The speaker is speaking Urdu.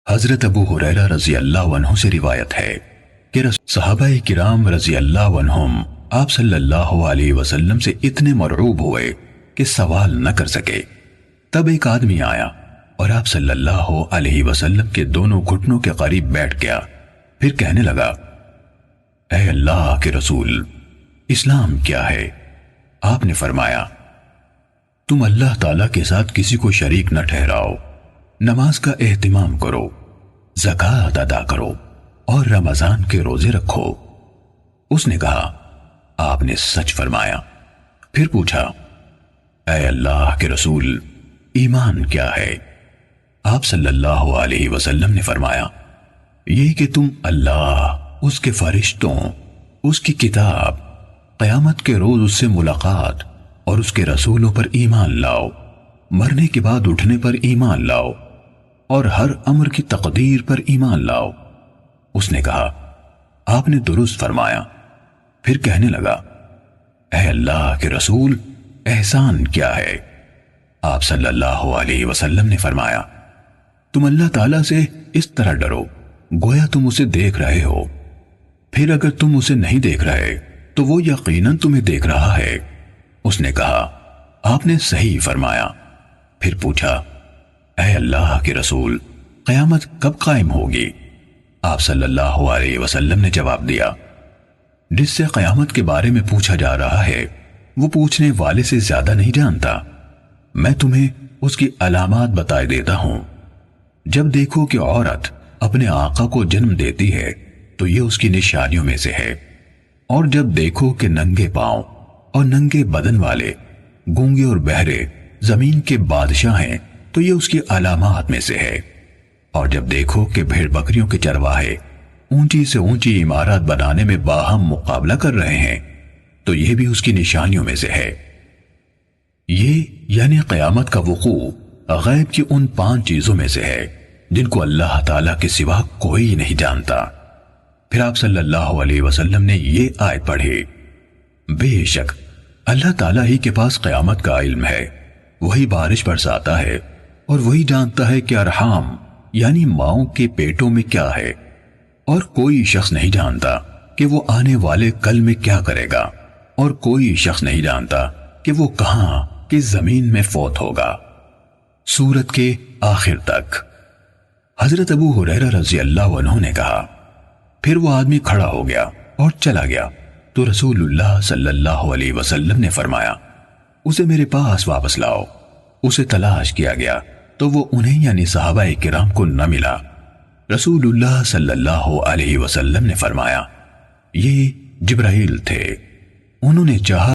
حضرت ابو ہریرہ رضی اللہ عنہ سے روایت ہے کہ صحابہ کرام رضی اللہ عنہم آپ صلی اللہ علیہ وسلم سے اتنے مرعوب ہوئے کہ سوال نہ کر سکے۔ تب ایک آدمی آیا اور آپ صلی اللہ علیہ وسلم کے دونوں گھٹنوں کے قریب بیٹھ گیا، پھر کہنے لگا، اے اللہ کے رسول، اسلام کیا ہے؟ آپ نے فرمایا، تم اللہ تعالیٰ کے ساتھ کسی کو شریک نہ ٹھہراؤ، نماز کا اہتمام کرو، زکوٰۃ ادا کرو اور رمضان کے روزے رکھو۔ اس نے کہا، آپ نے سچ فرمایا۔ پھر پوچھا، اے اللہ کے رسول، ایمان کیا ہے؟ آپ صلی اللہ علیہ وسلم نے فرمایا، یہ کہ تم اللہ، اس کے فرشتوں، اس کی کتاب، قیامت کے روز اس سے ملاقات اور اس کے رسولوں پر ایمان لاؤ، مرنے کے بعد اٹھنے پر ایمان لاؤ اور ہر امر کی تقدیر پر ایمان لاؤ۔ اس نے کہا، آپ نے درست فرمایا۔ پھر کہنے لگا، اے اللہ کے رسول، احسان کیا ہے؟ آپ صلی اللہ علیہ وسلم نے فرمایا، تم اللہ تعالیٰ سے اس طرح ڈرو گویا تم اسے دیکھ رہے ہو، پھر اگر تم اسے نہیں دیکھ رہے تو وہ یقیناً تمہیں دیکھ رہا ہے۔ اس نے کہا، آپ نے صحیح فرمایا۔ پھر پوچھا، اے اللہ کے رسول، قیامت کب قائم ہوگی؟ آپ صلی اللہ علیہ وسلم نے جواب دیا، جس سے قیامت کے بارے میں پوچھا جا رہا ہے وہ پوچھنے والے سے زیادہ نہیں جانتا۔ میں تمہیں اس کی علامات بتائے دیتا ہوں۔ جب دیکھو کہ عورت اپنے آقا کو جنم دیتی ہے تو یہ اس کی نشانیوں میں سے ہے، اور جب دیکھو کہ ننگے پاؤں اور ننگے بدن والے، گونگے اور بہرے زمین کے بادشاہ ہیں تو یہ اس کی علامات میں سے ہے، اور جب دیکھو کہ بھیڑ بکریوں کے چرواہے اونچی سے اونچی عمارات بنانے میں باہم مقابلہ کر رہے ہیں تو یہ بھی اس کی نشانیوں میں سے ہے۔ یہ یعنی قیامت کا وقوع غیب کی ان 5 چیزوں میں سے ہے جن کو اللہ تعالیٰ کے سوا کوئی نہیں جانتا۔ پھر آپ صلی اللہ علیہ وسلم نے یہ آیت پڑھی، بے شک اللہ تعالیٰ ہی کے پاس قیامت کا علم ہے، وہی بارش برساتا ہے اور وہی جانتا ہے کہ ارحام یعنی ماؤں کے پیٹوں میں کیا ہے، اور کوئی شخص نہیں جانتا کہ وہ آنے والے کل میں کیا کرے گا، اور کوئی شخص نہیں جانتا کہ وہ کہاں کس زمین میں فوت ہوگا۔ سورت کے آخر تک۔ حضرت ابو ہریرہ رضی اللہ عنہ نے کہا، پھر وہ آدمی کھڑا ہو گیا اور چلا گیا تو رسول اللہ صلی اللہ علیہ وسلم نے فرمایا، اسے میرے پاس واپس لاؤ۔ اسے تلاش کیا گیا تو وہ انہیں یعنی صحابہ کرام کو نہ ملا۔ رسول اللہ صلی اللہ علیہ وسلم نے فرمایا، یہ جبرائیل تھے، انہوں نے چاہا